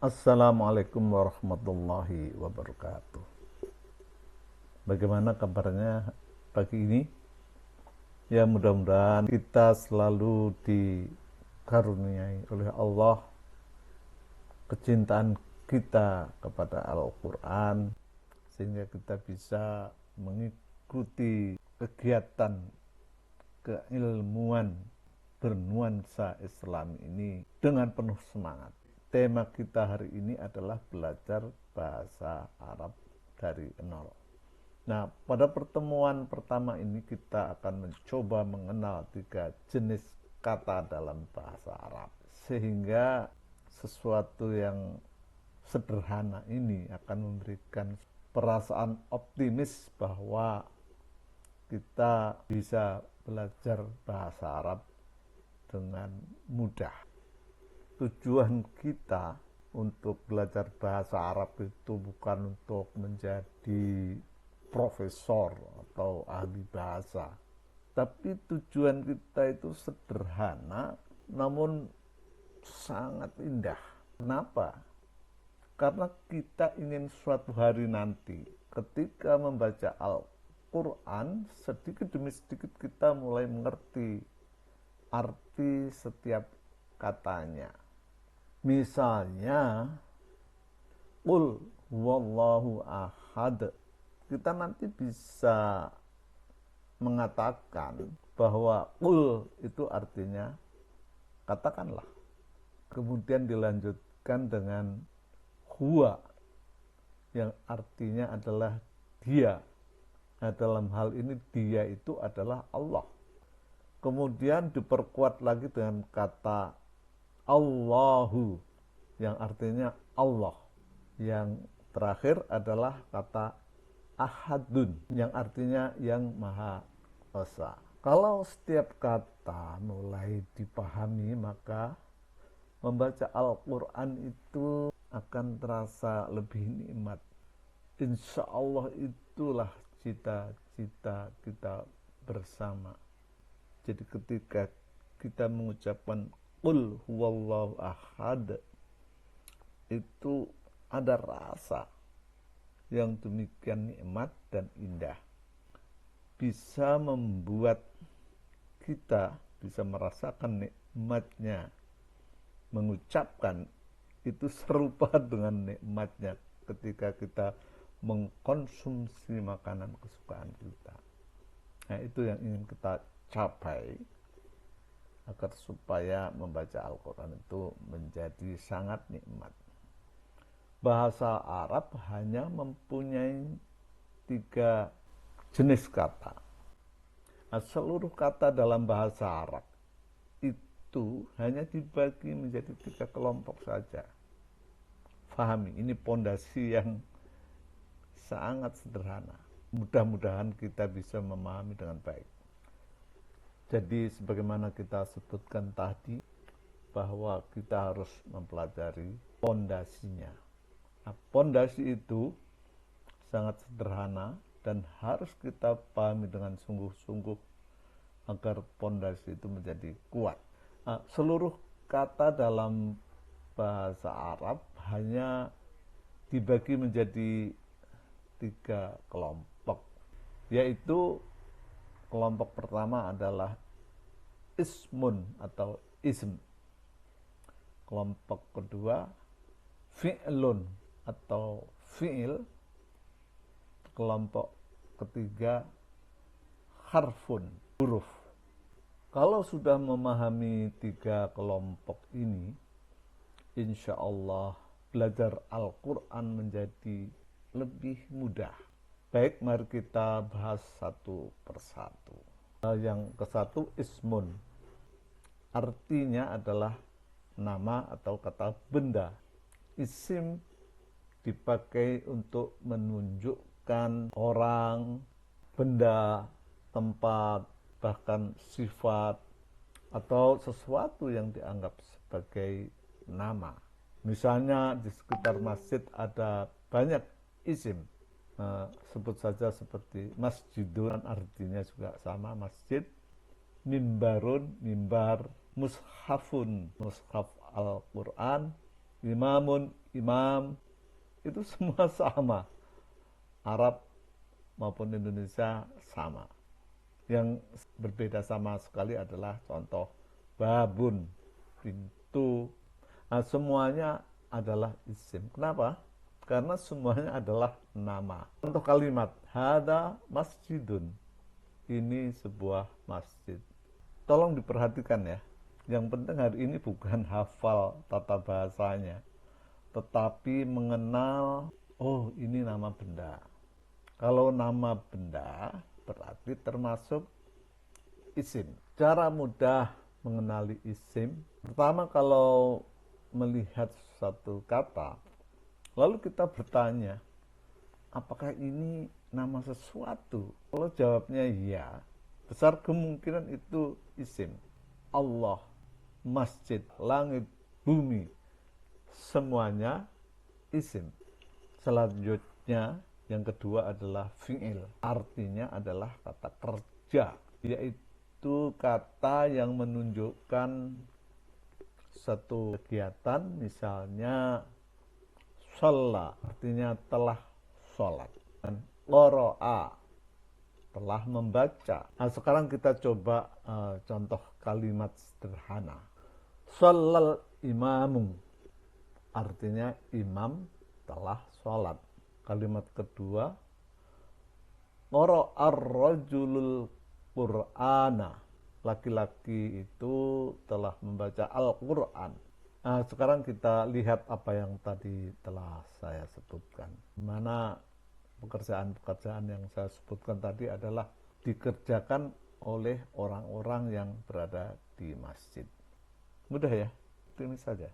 Assalamualaikum warahmatullahi wabarakatuh. Bagaimana kabarnya pagi ini? Ya, mudah-mudahan kita selalu dikaruniai oleh Allah kecintaan kita kepada Al-Quran, sehingga kita bisa mengikuti kegiatan keilmuan bernuansa Islam ini dengan penuh semangat. Tema kita hari ini adalah belajar bahasa Arab dari nol. Nah, pada pertemuan pertama ini kita akan mencoba mengenal 3 jenis kata dalam bahasa Arab, sehingga sesuatu yang sederhana ini akan memberikan perasaan optimis bahwa kita bisa belajar bahasa Arab dengan mudah. Tujuan kita untuk belajar bahasa Arab itu bukan untuk menjadi profesor atau ahli bahasa, tapi tujuan kita itu sederhana namun sangat indah. Kenapa? Karena kita ingin suatu hari nanti ketika membaca Al-Quran, sedikit demi sedikit kita mulai mengerti arti setiap katanya. Misalnya, Qul wallahu ahad, kita nanti bisa mengatakan bahwa Qul itu artinya katakanlah. Kemudian dilanjutkan dengan huwa, yang artinya adalah dia. Nah, dalam hal ini dia itu adalah Allah. Kemudian diperkuat lagi dengan kata Allahu, yang artinya Allah. Yang terakhir adalah kata ahadun, yang artinya yang maha esa. Kalau setiap kata mulai dipahami, maka membaca Al-Quran itu akan terasa lebih nikmat. Insya Allah itulah cita-cita kita bersama. Jadi ketika kita mengucapkan Qul huwallahu ahad, itu ada rasa yang demikian nikmat dan indah, bisa membuat kita bisa merasakan nikmatnya mengucapkan. Itu serupa dengan nikmatnya ketika kita mengkonsumsi makanan kesukaan kita. Nah, itu yang ingin kita capai agar supaya membaca Al-Quran itu menjadi sangat nikmat. Bahasa Arab hanya mempunyai 3 jenis kata. Nah, seluruh kata dalam bahasa Arab itu hanya dibagi menjadi 3 kelompok saja. Fahami, ini pondasi yang sangat sederhana. Mudah-mudahan kita bisa memahami dengan baik. Jadi sebagaimana kita sebutkan tadi, bahwa kita harus mempelajari pondasinya. Nah, pondasi itu sangat sederhana dan harus kita pahami dengan sungguh-sungguh agar pondasi itu menjadi kuat. Nah, seluruh kata dalam bahasa Arab hanya dibagi menjadi 3 kelompok, yaitu kelompok pertama adalah ismun atau ism. Kelompok kedua fi'lun atau fi'il. Kelompok ketiga harfun, huruf. Kalau sudah memahami 3 kelompok ini, insya Allah belajar Al-Quran menjadi lebih mudah. Baik, mari kita bahas satu persatu. Yang ke-1, ismun. Artinya adalah nama atau kata benda. Isim dipakai untuk menunjukkan orang, benda, tempat, bahkan sifat atau sesuatu yang dianggap sebagai nama. Misalnya di sekitar masjid ada banyak isim. Sebut saja seperti masjidun, artinya juga sama, masjid. Mimbarun, mimbar. Mushafun, mushaf Al-Quran. imamun, imam, itu semua sama. Arab maupun Indonesia sama. Yang berbeda sama sekali adalah contoh babun, pintu. Nah, semuanya adalah isim. Kenapa? Karena semuanya adalah nama. Contoh kalimat, hada masjidun. Ini sebuah masjid. Tolong diperhatikan ya. Yang penting hari ini bukan hafal tata bahasanya, tetapi mengenal, oh ini nama benda. Kalau nama benda berarti termasuk isim. Cara mudah mengenali isim, pertama kalau melihat satu kata, lalu kita bertanya, apakah ini nama sesuatu? Kalau jawabnya ya, besar kemungkinan itu isim. Allah, masjid, langit, bumi, semuanya isim. Selanjutnya yang kedua adalah fi'il. Artinya adalah kata kerja, yaitu kata yang menunjukkan satu kegiatan, misalnya sholla, artinya telah sholat, dan qara'a, telah membaca. Nah, sekarang kita coba contoh kalimat sederhana. Shallal imamu, artinya imam telah sholat. Kalimat kedua, qara'ar rajulul qur'ana, laki-laki itu telah membaca Al-Quran. Nah, sekarang kita lihat apa yang tadi telah saya sebutkan. Di mana pekerjaan-pekerjaan yang saya sebutkan tadi adalah dikerjakan oleh orang-orang yang berada di masjid. Mudah ya? Ini saja.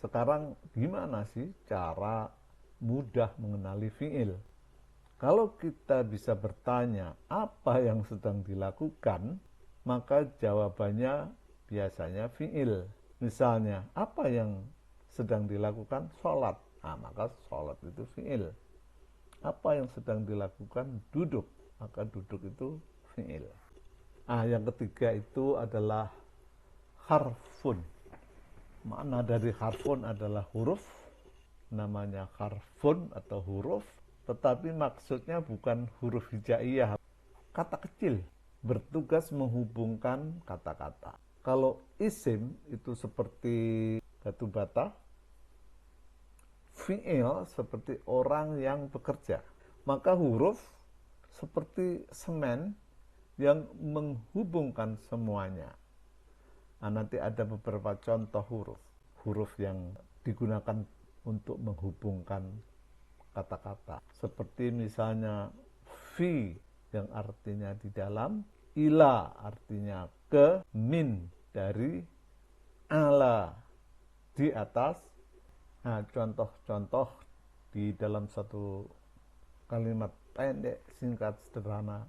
Sekarang gimana sih cara mudah mengenali fi'il? Kalau kita bisa bertanya apa yang sedang dilakukan, maka jawabannya biasanya fi'il. Misalnya, apa yang sedang dilakukan? Sholat. Nah, maka sholat itu fi'il. Apa yang sedang dilakukan? Duduk. Maka duduk itu fi'il. Nah, yang ketiga itu adalah harfun. Makna dari harfun adalah huruf. Namanya harfun atau huruf. Tetapi maksudnya bukan huruf hijaiyah. Kata kecil. Bertugas menghubungkan kata-kata. Kalau isim itu seperti batu bata, fi'il seperti orang yang bekerja. Maka huruf seperti semen yang menghubungkan semuanya. Nah, nanti ada beberapa contoh huruf yang digunakan untuk menghubungkan kata-kata. Seperti misalnya fi yang artinya di dalam, ila artinya ke, min dari, ala di atas. Nah, contoh-contoh di dalam satu kalimat pendek, singkat, sederhana,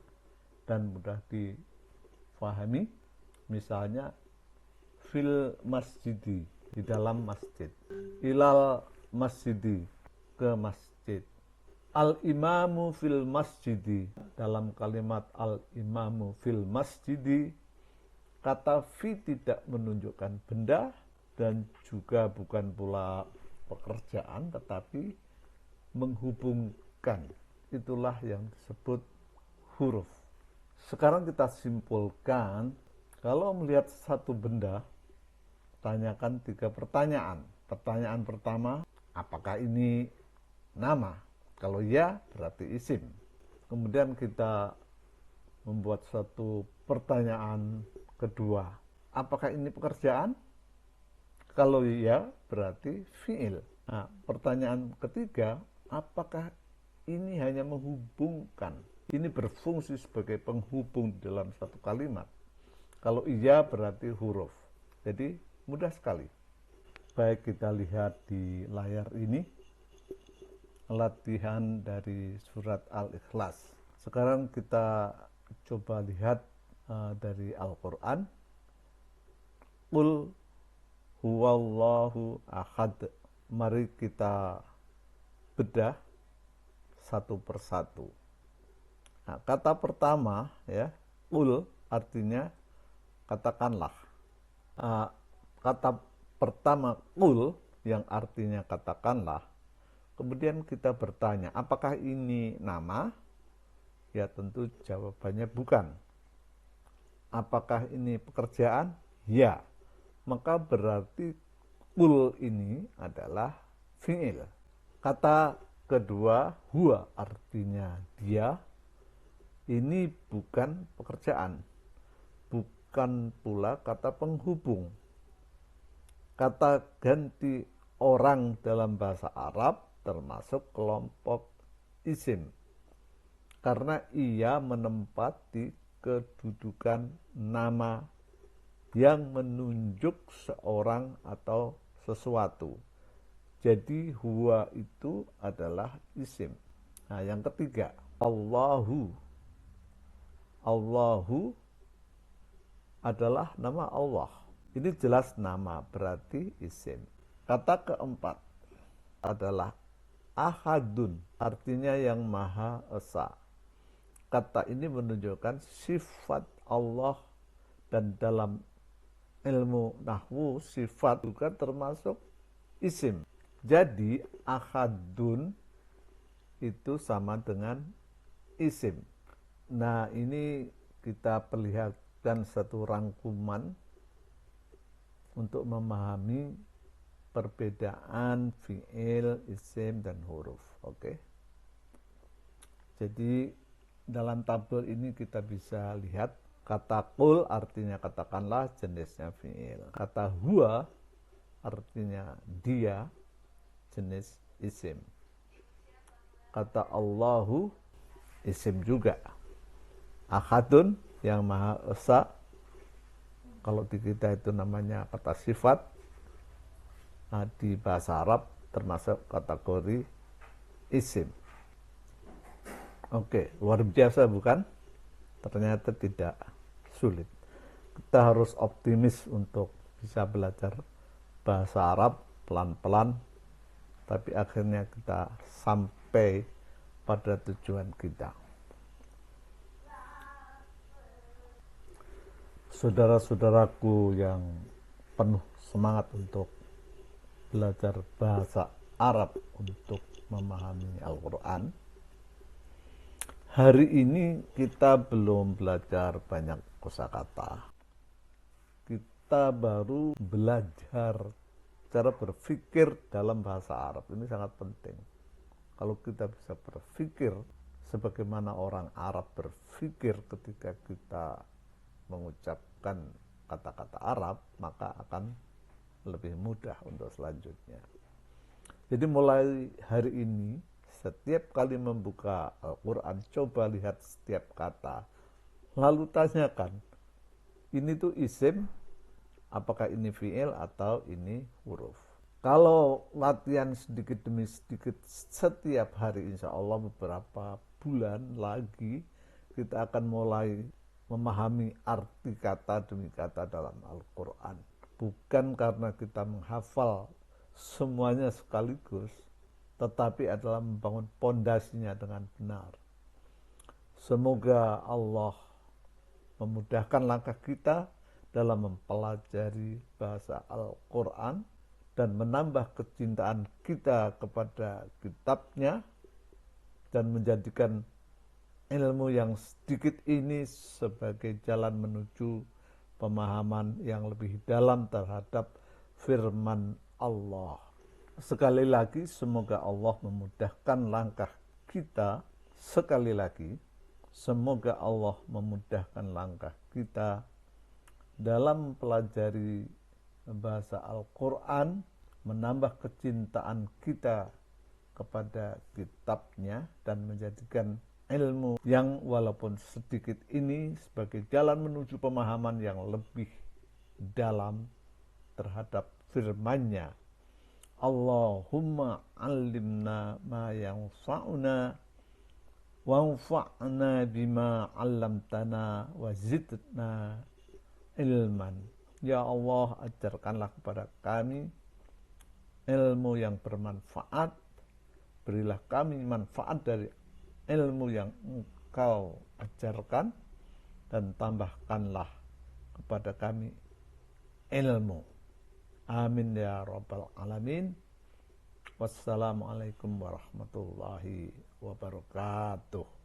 dan mudah difahami. Misalnya, fil masjidi, di dalam masjid. Ilal masjidi, ke masjid. Al-imamu fil masjidi, dalam kalimat al-imamu fil masjidi, kata fi tidak menunjukkan benda dan juga bukan pula pekerjaan, tetapi menghubungkan. Itulah yang disebut huruf. Sekarang kita simpulkan, kalau melihat satu benda, tanyakan 3 pertanyaan. Pertanyaan pertama, apakah ini nama? Kalau ya, berarti isim. Kemudian kita membuat satu pertanyaan kedua, apakah ini pekerjaan? Kalau ya, berarti fi'il. Nah, pertanyaan ketiga, apakah ini hanya menghubungkan? Ini berfungsi sebagai penghubung dalam satu kalimat. Kalau iya, berarti huruf. Jadi, mudah sekali. Baik, kita lihat di layar ini latihan dari surat Al-Ikhlas. Sekarang kita coba lihat dari Al-Quran. Qul huwallahu ahad. Mari kita bedah satu persatu. Nah, kata pertama ya, qul artinya katakanlah. Kata pertama qul yang artinya katakanlah. Kemudian kita bertanya, apakah ini nama? Ya tentu jawabannya bukan. Apakah ini pekerjaan? Ya. Maka berarti kul ini adalah fi'il. Kata kedua, huwa artinya dia. Ini bukan pekerjaan. Bukan pula kata penghubung. Kata ganti orang dalam bahasa Arab termasuk kelompok isim. Karena ia menempati kedudukan nama yang menunjuk seorang atau sesuatu. Jadi huwa itu adalah isim. Nah, yang ketiga, Allahu. Allahu adalah nama Allah. Ini jelas nama, berarti isim. Kata keempat adalah ahadun, artinya yang maha esa. Kata ini menunjukkan sifat Allah, dan dalam ilmu nahwu sifat juga termasuk isim. Jadi ahadun itu sama dengan isim. Nah, ini kita perlihatkan satu rangkuman untuk memahami perbedaan fi'il, isim, dan huruf. Oke. Jadi dalam tabel ini kita bisa lihat kata qul artinya katakanlah, jenisnya fi'il. Kata huwa artinya dia, jenis isim. Kata Allahu isim juga. Ahadun yang maha esa, kalau di kita itu namanya kata sifat. Nah, di bahasa Arab termasuk kategori isim. Oke, luar biasa bukan? Ternyata tidak sulit. Kita harus optimis untuk bisa belajar bahasa Arab pelan-pelan, tapi akhirnya kita sampai pada tujuan kita. Saudara-saudaraku yang penuh semangat untuk belajar bahasa Arab untuk memahami Al-Quran, hari ini kita belum belajar banyak kosakata. Kita baru belajar cara berpikir dalam bahasa Arab. Ini sangat penting. Kalau kita bisa berpikir sebagaimana orang Arab berpikir ketika kita mengucapkan kata-kata Arab, maka akan lebih mudah untuk selanjutnya. Jadi mulai hari ini, setiap kali membuka Al-Quran, coba lihat setiap kata, lalu tanyakan, ini tuh isim, apakah ini fi'il atau ini huruf. Kalau latihan sedikit demi sedikit setiap hari, insya Allah beberapa bulan lagi kita akan mulai memahami arti kata demi kata dalam Al-Quran. Bukan karena kita menghafal semuanya sekaligus, tetapi adalah membangun pondasinya dengan benar. Semoga Allah memudahkan langkah kita dalam mempelajari bahasa Al-Quran dan menambah kecintaan kita kepada kitabnya dan menjadikan ilmu yang sedikit ini sebagai jalan menuju pemahaman yang lebih dalam terhadap firman Allah. Sekali lagi, semoga Allah memudahkan langkah kita. Sekali lagi, semoga Allah memudahkan langkah kita dalam mempelajari bahasa Al-Quran, menambah kecintaan kita kepada kitabnya, dan menjadikan ilmu yang walaupun sedikit ini sebagai jalan menuju pemahaman yang lebih dalam terhadap firman-Nya. Allahumma allimna ma yanfa'una wanfa'na bima 'allamtana wa zidna ilman. Ya Allah, ajarkanlah kepada kami ilmu yang bermanfaat, berilah kami manfaat dari ilmu yang Engkau ajarkan, dan tambahkanlah kepada kami ilmu. Amin ya rabbal alamin. Wassalamualaikum warahmatullahi wabarakatuh.